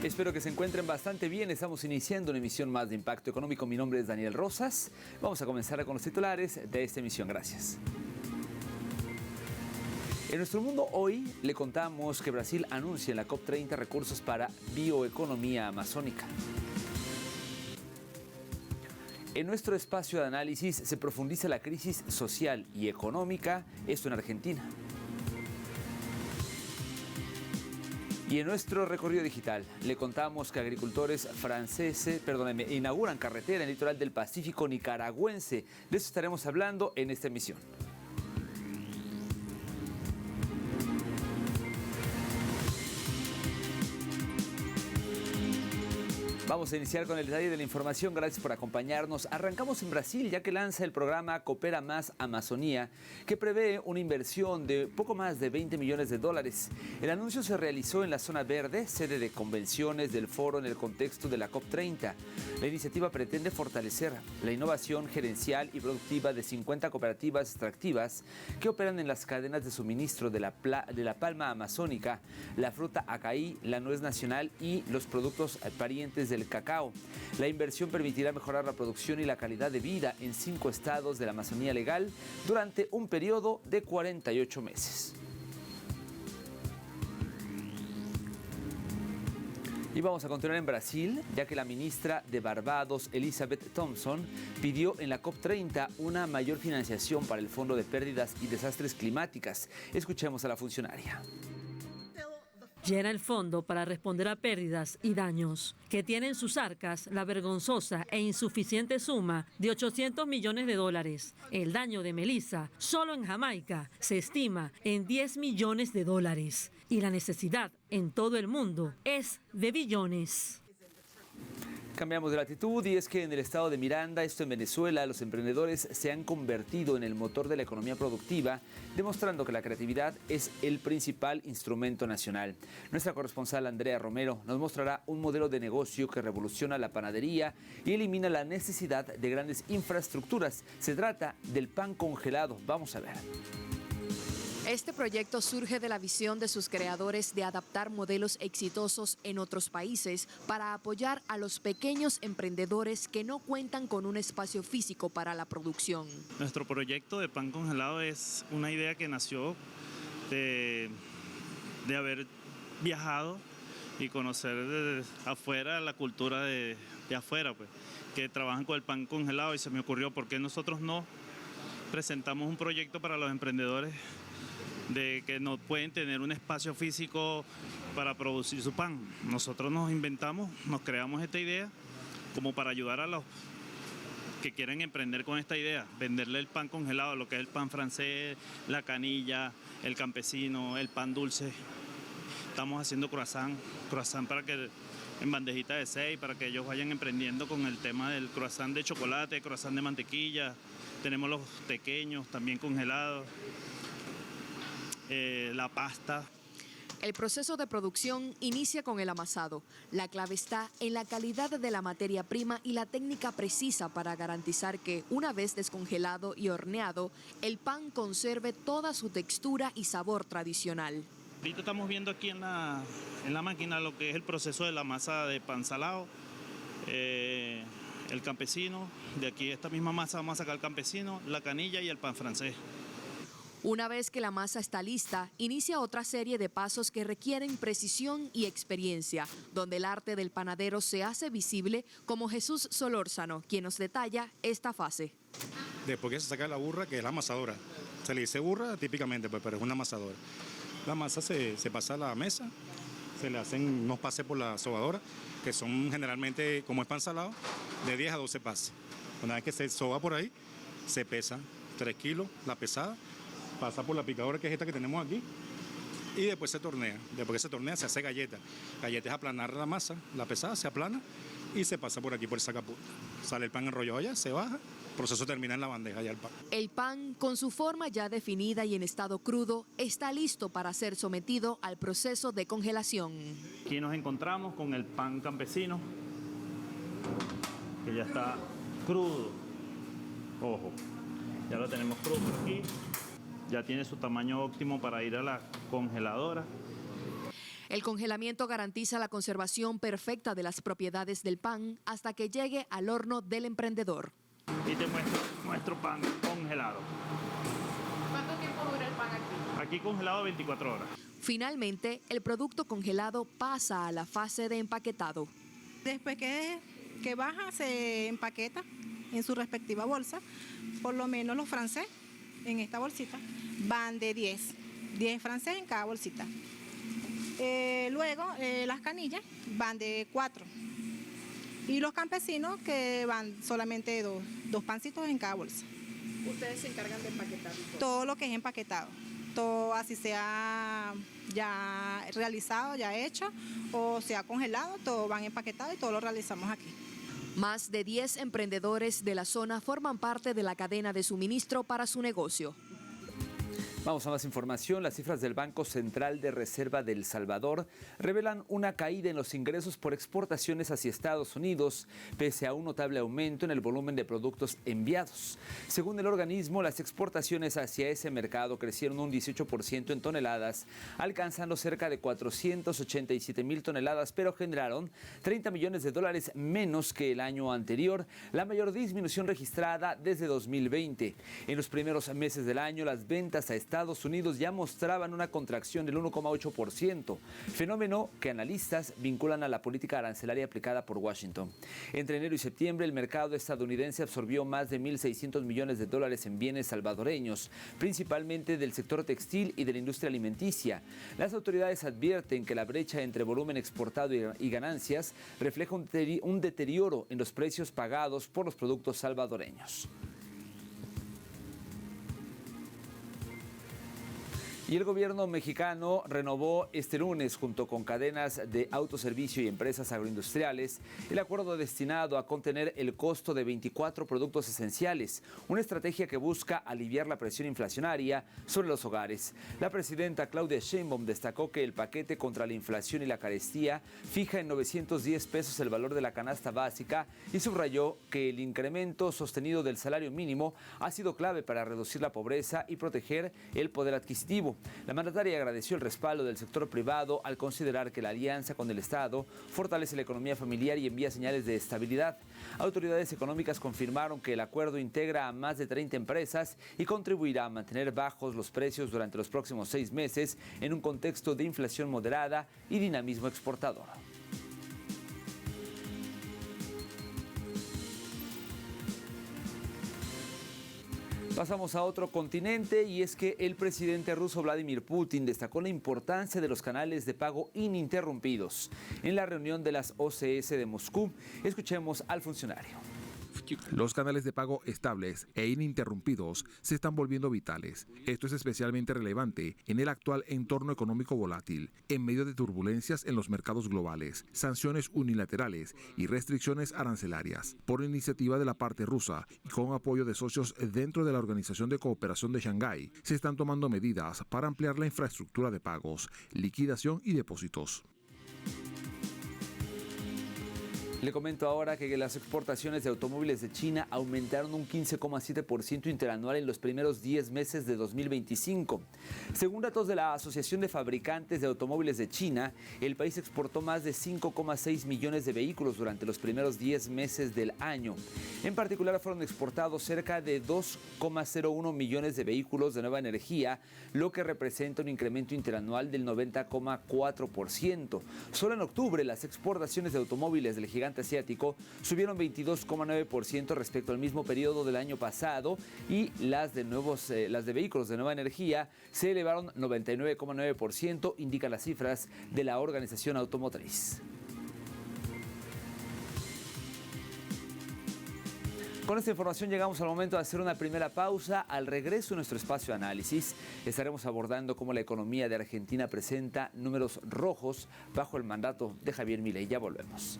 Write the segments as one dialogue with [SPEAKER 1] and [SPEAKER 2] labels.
[SPEAKER 1] Espero que se encuentren bastante bien. Estamos iniciando una emisión más de Impacto Económico. Mi nombre es Daniel Rosas. Vamos a comenzar con los titulares de esta emisión. Gracias. En nuestro mundo hoy le contamos que Brasil anuncia en la COP30 recursos para bioeconomía amazónica. En nuestro espacio de análisis se profundiza la crisis social y económica, esto en Argentina. Y en nuestro recorrido digital le contamos que agricultores franceses, inauguran carretera en el litoral del Pacífico nicaragüense. De eso estaremos hablando en esta emisión. Vamos a iniciar con el detalle de la información. Gracias por acompañarnos. Arrancamos en Brasil, ya que lanza el programa Coopera Más Amazonía, que prevé una inversión de poco más de 20 millones de dólares. El anuncio se realizó en la Zona Verde, sede de convenciones del foro en el contexto de la COP30. La iniciativa pretende fortalecer la innovación gerencial y productiva de 50 cooperativas extractivas que operan en las cadenas de suministro de la palma amazónica, la fruta acaí, la nuez nacional y los productos parientes del cacao. La inversión permitirá mejorar la producción y la calidad de vida en 5 estados de la Amazonía legal durante un periodo de 48 meses. Y vamos a continuar en Brasil, ya que la ministra de Barbados, Elizabeth Thompson, pidió en la COP30 una mayor financiación para el Fondo de Pérdidas y Desastres Climáticas. Escuchemos a la funcionaria.
[SPEAKER 2] Llena el fondo para responder a pérdidas y daños, que tiene en sus arcas la vergonzosa e insuficiente suma de 800 millones de dólares. El daño de Melissa, solo en Jamaica, se estima en 10 millones de dólares. Y la necesidad en todo el mundo es de billones.
[SPEAKER 1] Cambiamos de latitud y es que en el estado de Miranda, esto en Venezuela, los emprendedores se han convertido en el motor de la economía productiva, demostrando que la creatividad es el principal instrumento nacional. Nuestra corresponsal Andrea Romero nos mostrará un modelo de negocio que revoluciona la panadería y elimina la necesidad de grandes infraestructuras. Se trata del pan congelado. Vamos a ver.
[SPEAKER 3] Este proyecto surge de la visión de sus creadores de adaptar modelos exitosos en otros países para apoyar a los pequeños emprendedores que no cuentan con un espacio físico para la producción.
[SPEAKER 4] Nuestro proyecto de pan congelado es una idea que nació de haber viajado y conocer desde afuera la cultura de afuera, pues, que trabajan con el pan congelado, y se me ocurrió por qué nosotros no presentamos un proyecto para los emprendedores de que no pueden tener un espacio físico para producir su pan. Nosotros nos inventamos, nos creamos esta idea como para ayudar a los que quieren emprender con esta idea, venderle el pan congelado, lo que es el pan francés, la canilla, el campesino, el pan dulce. Estamos haciendo croissant para que en bandejita de 6, para que ellos vayan emprendiendo con el tema del croissant de chocolate, croissant de mantequilla. Tenemos los pequeños también congelados. La pasta.
[SPEAKER 3] El proceso de producción inicia con el amasado. La clave está en la calidad de la materia prima y la técnica precisa para garantizar que, una vez descongelado y horneado, el pan conserve toda su textura y sabor tradicional.
[SPEAKER 4] Ahorita estamos viendo aquí en la máquina lo que es el proceso de la masa de pan salado, el campesino. De aquí esta misma masa vamos a sacar el campesino, la canilla y el pan francés.
[SPEAKER 3] Una vez que la masa está lista, inicia otra serie de pasos que requieren precisión y experiencia, donde el arte del panadero se hace visible, como Jesús Solórzano, quien nos detalla esta fase.
[SPEAKER 5] Después que se saca la burra, que es la amasadora. Se le dice burra típicamente, pues, pero es una amasadora. La masa se pasa a la mesa, se le hacen unos pases por la sobadora, que son generalmente, como es pan salado, de 10 a 12 pases. Una vez que se soba por ahí, se pesa 3 kilos la pesada, pasa por la picadora, que es esta que tenemos aquí, y después se tornea. Después que se tornea se hace galleta. Galleta es aplanar la masa, la pesada se aplana y se pasa por aquí por el sacapunta. Sale el pan enrollado allá, se baja, el proceso termina en la bandeja ya el pan.
[SPEAKER 3] El pan, con su forma ya definida y en estado crudo, está listo para ser sometido al proceso de congelación.
[SPEAKER 4] Aquí nos encontramos con el pan campesino, que ya está crudo. Ojo, ya lo tenemos crudo por aquí. Ya tiene su tamaño óptimo para ir a la congeladora.
[SPEAKER 3] El congelamiento garantiza la conservación perfecta de las propiedades del pan hasta que llegue al horno del emprendedor.
[SPEAKER 4] Y te muestro nuestro pan congelado.
[SPEAKER 3] ¿Cuánto tiempo dura el pan aquí?
[SPEAKER 4] Aquí congelado 24 horas.
[SPEAKER 3] Finalmente, el producto congelado pasa a la fase de empaquetado.
[SPEAKER 6] Después que baja, se empaqueta en su respectiva bolsa. Por lo menos los francés en esta bolsita van de 10 francés en cada bolsita. Luego las canillas van de 4 y los campesinos que van solamente dos pancitos en cada bolsa.
[SPEAKER 3] ¿Ustedes se encargan de empaquetar
[SPEAKER 6] todo lo que es empaquetado, todo así sea ya realizado, ya hecho o sea congelado, todo van empaquetado y todo lo realizamos aquí.
[SPEAKER 3] Más de 10 emprendedores de la zona forman parte de la cadena de suministro para su negocio.
[SPEAKER 1] Vamos a más información. Las cifras del Banco Central de Reserva de El Salvador revelan una caída en los ingresos por exportaciones hacia Estados Unidos, pese a un notable aumento en el volumen de productos enviados. Según el organismo, las exportaciones hacia ese mercado crecieron un 18% en toneladas, alcanzando cerca de 487,000 toneladas, pero generaron $30 millones menos que el año anterior, la mayor disminución registrada desde 2020. En los primeros meses del año, las ventas a Estados Unidos ya mostraban una contracción del 1,8%, fenómeno que analistas vinculan a la política arancelaria aplicada por Washington. Entre enero y septiembre, el mercado estadounidense absorbió más de $1,600 millones en bienes salvadoreños, principalmente del sector textil y de la industria alimenticia. Las autoridades advierten que la brecha entre volumen exportado y ganancias refleja un deterioro en los precios pagados por los productos salvadoreños. Y el gobierno mexicano renovó este lunes, junto con cadenas de autoservicio y empresas agroindustriales, el acuerdo destinado a contener el costo de 24 productos esenciales, una estrategia que busca aliviar la presión inflacionaria sobre los hogares. La presidenta Claudia Sheinbaum destacó que el paquete contra la inflación y la carestía fija en 910 pesos el valor de la canasta básica y subrayó que el incremento sostenido del salario mínimo ha sido clave para reducir la pobreza y proteger el poder adquisitivo. La mandataria agradeció el respaldo del sector privado al considerar que la alianza con el Estado fortalece la economía familiar y envía señales de estabilidad. Autoridades económicas confirmaron que el acuerdo integra a más de 30 empresas y contribuirá a mantener bajos los precios durante los próximos 6 meses en un contexto de inflación moderada y dinamismo exportador. Pasamos a otro continente y es que el presidente ruso Vladimir Putin destacó la importancia de los canales de pago ininterrumpidos en la reunión de las OCS de Moscú. Escuchemos al funcionario.
[SPEAKER 7] Los canales de pago estables e ininterrumpidos se están volviendo vitales. Esto es especialmente relevante en el actual entorno económico volátil, en medio de turbulencias en los mercados globales, sanciones unilaterales y restricciones arancelarias. Por iniciativa de la parte rusa y con apoyo de socios dentro de la Organización de Cooperación de Shanghái, se están tomando medidas para ampliar la infraestructura de pagos, liquidación y depósitos.
[SPEAKER 1] Le comento ahora que las exportaciones de automóviles de China aumentaron un 15,7% interanual en los primeros 10 meses de 2025. Según datos de la Asociación de Fabricantes de Automóviles de China, el país exportó más de 5,6 millones de vehículos durante los primeros 10 meses del año. En particular, fueron exportados cerca de 2,01 millones de vehículos de nueva energía, lo que representa un incremento interanual del 90,4%. Solo en octubre, las exportaciones de automóviles del gigante asiático subieron 22,9% respecto al mismo periodo del año pasado y las de vehículos de nueva energía se elevaron 99,9%, indican las cifras de la organización automotriz. Con esta información llegamos al momento de hacer una primera pausa. Al regreso de nuestro espacio de análisis estaremos abordando cómo la economía de Argentina presenta números rojos bajo el mandato de Javier Milei. Ya volvemos.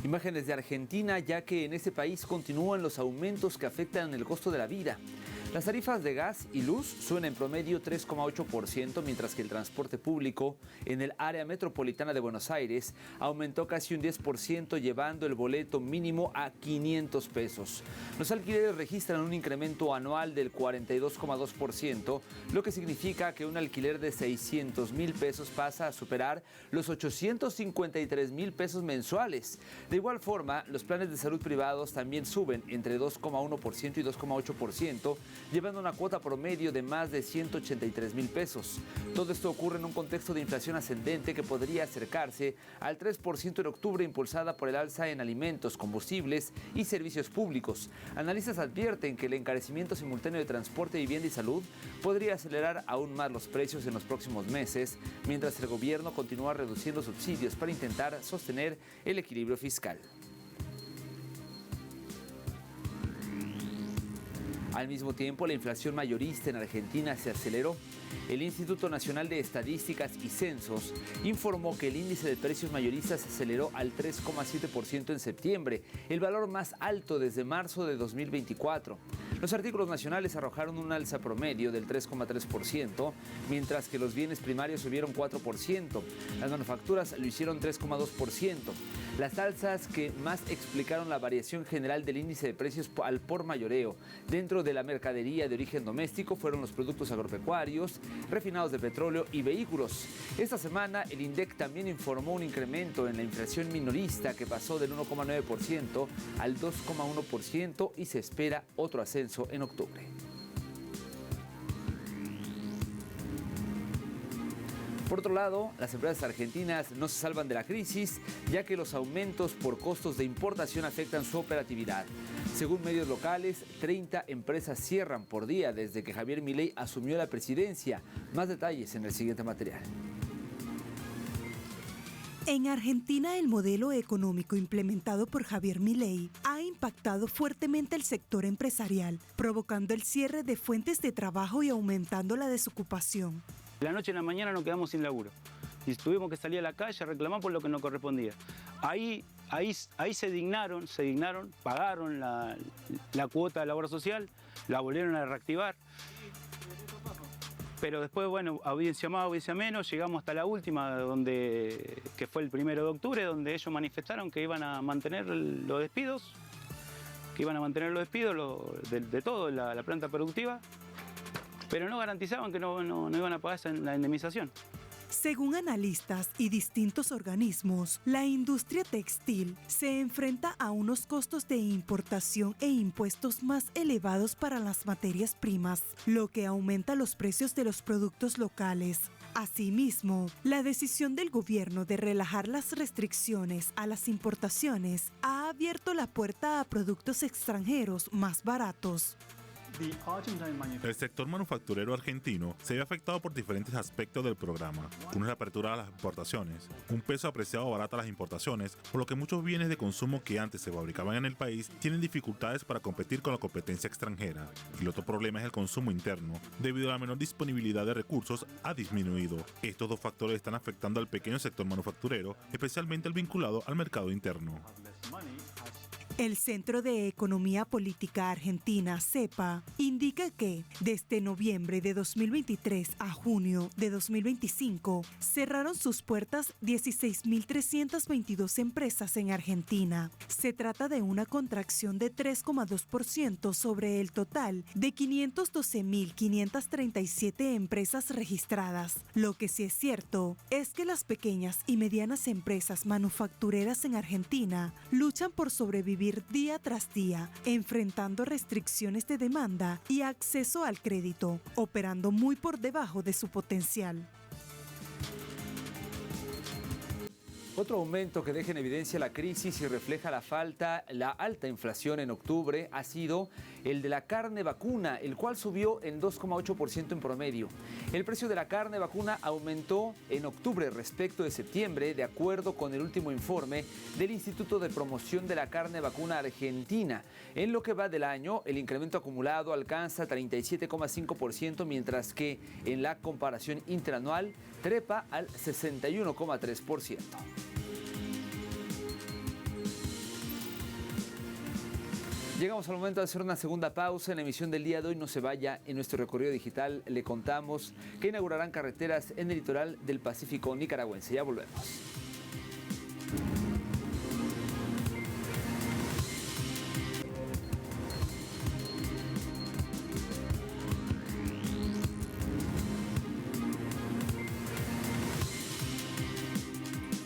[SPEAKER 1] Imágenes de Argentina, ya que en ese país continúan los aumentos que afectan el costo de la vida. Las tarifas de gas y luz suben en promedio 3,8%, mientras que el transporte público en el área metropolitana de Buenos Aires aumentó casi un 10%, llevando el boleto mínimo a 500 pesos. Los alquileres registran un incremento anual del 42,2%, lo que significa que un alquiler de 600.000 pesos pasa a superar los 853.000 pesos mensuales. De igual forma, los planes de salud privados también suben entre 2,1% y 2,8%, llevando una cuota promedio de más de 183.000 pesos. Todo esto ocurre en un contexto de inflación ascendente que podría acercarse al 3% en octubre, impulsada por el alza en alimentos, combustibles y servicios públicos. Analistas advierten que el encarecimiento simultáneo de transporte, vivienda y salud podría acelerar aún más los precios en los próximos meses, mientras el gobierno continúa reduciendo subsidios para intentar sostener el equilibrio fiscal. Al mismo tiempo, la inflación mayorista en Argentina se aceleró. El Instituto Nacional de Estadísticas y Censos informó que el índice de precios mayoristas se aceleró al 3,7% en septiembre, el valor más alto desde marzo de 2024. Los artículos nacionales arrojaron un alza promedio del 3,3%, mientras que los bienes primarios subieron 4%. Las manufacturas lo hicieron 3,2%. Las alzas que más explicaron la variación general del índice de precios al por mayoreo dentro de la mercadería de origen doméstico fueron los productos agropecuarios, refinados de petróleo y vehículos. Esta semana el INDEC también informó un incremento en la inflación minorista que pasó del 1,9% al 2,1% y se espera otro ascenso en octubre. Por otro lado, las empresas argentinas no se salvan de la crisis, ya que los aumentos por costos de importación afectan su operatividad. Según medios locales, 30 empresas cierran por día desde que Javier Milei asumió la presidencia. Más detalles en el siguiente material.
[SPEAKER 8] En Argentina, el modelo económico implementado por Javier Milei ha impactado fuertemente el sector empresarial, provocando el cierre de fuentes de trabajo y aumentando la desocupación.
[SPEAKER 9] De la noche a la mañana nos quedamos sin laburo y tuvimos que salir a la calle a reclamar por lo que nos correspondía. Ahí se dignaron, pagaron la cuota de la obra social, la volvieron a reactivar. Pero después, bueno, audiencia más, audiencia menos, llegamos hasta la última, que fue el 1 de octubre, donde ellos manifestaron que iban a mantener los despidos, de todo, la planta productiva, pero no garantizaban que no iban a pagar la indemnización.
[SPEAKER 8] Según analistas y distintos organismos, la industria textil se enfrenta a unos costos de importación e impuestos más elevados para las materias primas, lo que aumenta los precios de los productos locales. Asimismo, la decisión del gobierno de relajar las restricciones a las importaciones ha abierto la puerta a productos extranjeros más baratos.
[SPEAKER 10] El sector manufacturero argentino se ve afectado por diferentes aspectos del programa. Uno es la apertura a las exportaciones, un peso apreciado barata a las importaciones, por lo que muchos bienes de consumo que antes se fabricaban en el país tienen dificultades para competir con la competencia extranjera. El otro problema es el consumo interno, debido a la menor disponibilidad de recursos ha disminuido. Estos dos factores están afectando al pequeño sector manufacturero, especialmente el vinculado al mercado interno.
[SPEAKER 8] El Centro de Economía Política Argentina, CEPA, indica que desde noviembre de 2023 a junio de 2025 cerraron sus puertas 16.322 empresas en Argentina. Se trata de una contracción de 3,2% sobre el total de 512.537 empresas registradas. Lo que sí es cierto es que las pequeñas y medianas empresas manufactureras en Argentina luchan por sobrevivir día tras día, enfrentando restricciones de demanda y acceso al crédito, operando muy por debajo de su potencial.
[SPEAKER 1] Otro aumento que deja en evidencia la crisis y refleja la alta inflación en octubre ha sido el de la carne vacuna, el cual subió en 2,8% en promedio. El precio de la carne vacuna aumentó en octubre respecto de septiembre, de acuerdo con el último informe del Instituto de Promoción de la Carne Vacuna Argentina. En lo que va del año, el incremento acumulado alcanza 37,5%, mientras que en la comparación interanual trepa al 61,3%. Llegamos al momento de hacer una segunda pausa en la emisión del día de hoy. No se vaya, en nuestro recorrido digital le contamos que inaugurarán carreteras en el litoral del Pacífico nicaragüense. Ya volvemos.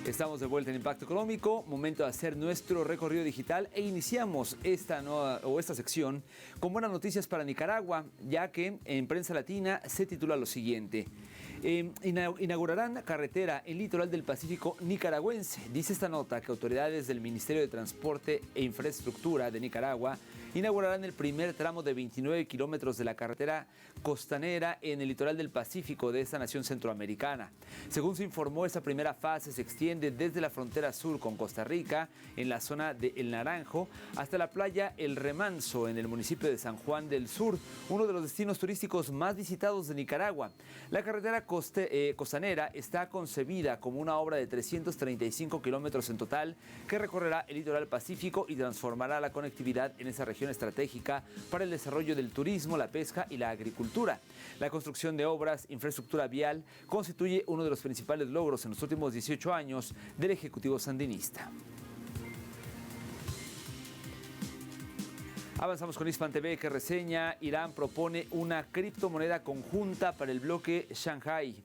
[SPEAKER 1] Estamos de vuelta en Impacto Económico, momento de hacer nuestro recorrido digital e iniciamos esta sección con buenas noticias para Nicaragua, ya que en Prensa Latina se titula lo siguiente. Inaugurarán carretera en litoral del Pacífico nicaragüense. Dice esta nota que autoridades del Ministerio de Transporte e Infraestructura de Nicaragua inaugurarán el primer tramo de 29 kilómetros de la carretera costanera en el litoral del Pacífico de esta nación centroamericana. Según se informó, esta primera fase se extiende desde la frontera sur con Costa Rica, en la zona de El Naranjo, hasta la playa El Remanso, en el municipio de San Juan del Sur, uno de los destinos turísticos más visitados de Nicaragua. La carretera costanera está concebida como una obra de 335 kilómetros en total que recorrerá el litoral pacífico y transformará la conectividad en esa región estratégica para el desarrollo del turismo, la pesca y la agricultura. La construcción de obras, infraestructura vial, constituye uno de los principales logros en los últimos 18 años del Ejecutivo sandinista. Avanzamos con Hispan TV, que reseña: Irán propone una criptomoneda conjunta para el bloque Shanghai.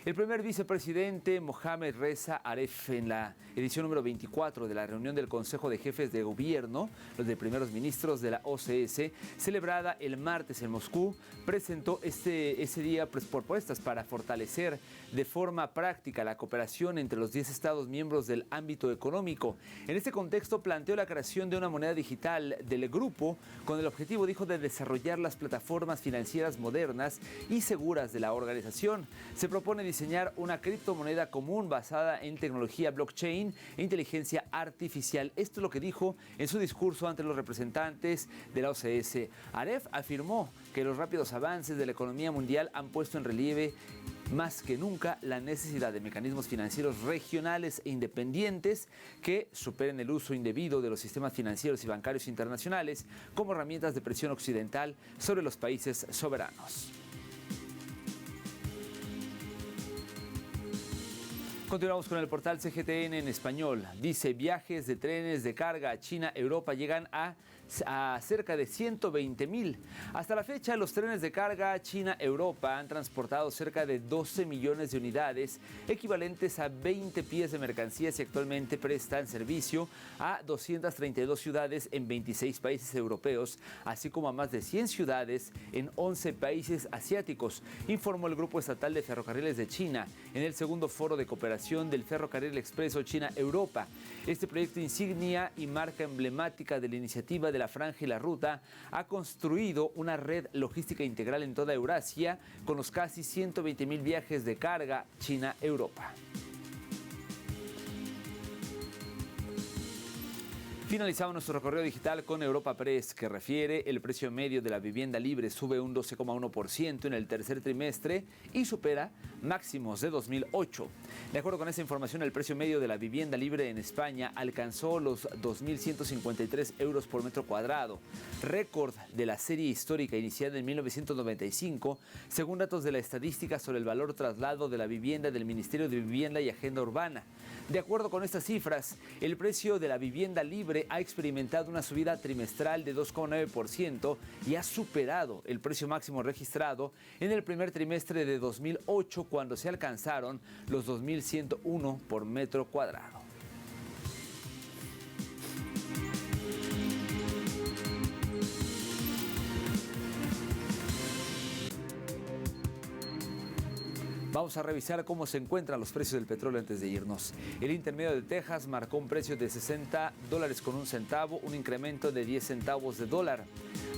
[SPEAKER 1] El primer vicepresidente Mohamed Reza Aref, en la edición número 24 de la reunión del Consejo de Jefes de Gobierno, los de primeros ministros de la OCS, celebrada el martes en Moscú, presentó ese día propuestas para fortalecer de forma práctica la cooperación entre los 10 estados miembros del ámbito económico. En este contexto planteó la creación de una moneda digital del grupo con el objetivo, dijo, de desarrollar las plataformas financieras modernas y seguras de la organización. Se propone diseñar una criptomoneda común basada en tecnología blockchain e inteligencia artificial. Esto es lo que dijo en su discurso ante los representantes de la OCS. Aref afirmó que los rápidos avances de la economía mundial han puesto en relieve más que nunca la necesidad de mecanismos financieros regionales e independientes que superen el uso indebido de los sistemas financieros y bancarios internacionales como herramientas de presión occidental sobre los países soberanos. Continuamos con el portal CGTN en español. Dice: viajes de trenes de carga a China, Europa llegan a cerca de 120,000. Hasta la fecha, los trenes de carga China-Europa han transportado cerca de 12 millones de unidades, equivalentes a 20 pies de mercancías, y actualmente prestan servicio a 232 ciudades en 26 países europeos, así como a más de 100 ciudades en 11 países asiáticos, informó el Grupo Estatal de Ferrocarriles de China en el segundo foro de cooperación del Ferrocarril Expreso China-Europa. Este proyecto insignia y marca emblemática de la iniciativa de la Franja y la Ruta ha construido una red logística integral en toda Eurasia, con los casi 120,000 viajes de carga China-Europa. Finalizamos nuestro recorrido digital con Europa Press, que refiere: el precio medio de la vivienda libre sube un 12,1% en el tercer trimestre y supera máximos de 2008. De acuerdo con esta información, el precio medio de la vivienda libre en España alcanzó los 2.153 euros por metro cuadrado, récord de la serie histórica iniciada en 1995, según datos de la estadística sobre el valor traslado de la vivienda del Ministerio de Vivienda y Agenda Urbana. De acuerdo con estas cifras, el precio de la vivienda libre ha experimentado una subida trimestral de 2,9% y ha superado el precio máximo registrado en el primer trimestre de 2008, cuando se alcanzaron los 2.101 por metro cuadrado. Vamos a revisar cómo se encuentran los precios del petróleo antes de irnos. El intermedio de Texas marcó un precio de $60 con un centavo, un incremento de 10 centavos de dólar.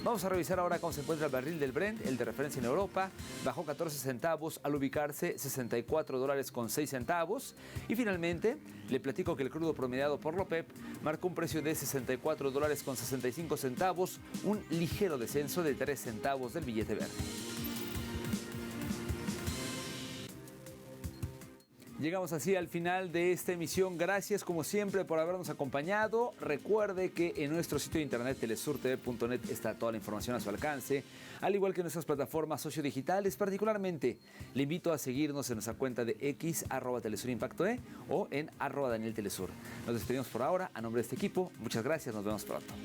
[SPEAKER 1] Vamos a revisar ahora cómo se encuentra el barril del Brent, el de referencia en Europa. Bajó 14 centavos al ubicarse $64 con 6 centavos. Y finalmente, le platico que el crudo promediado por la OPEP marcó un precio de $64 con 65 centavos, un ligero descenso de 3 centavos del billete verde. Llegamos así al final de esta emisión. Gracias como siempre por habernos acompañado. Recuerde que en nuestro sitio de internet telesurtv.net está toda la información a su alcance, al igual que en nuestras plataformas sociodigitales. Particularmente le invito a seguirnos en nuestra cuenta de X @telesurimpactoe o en @DanielTelesur. Nos despedimos por ahora. A nombre de este equipo, muchas gracias. Nos vemos pronto.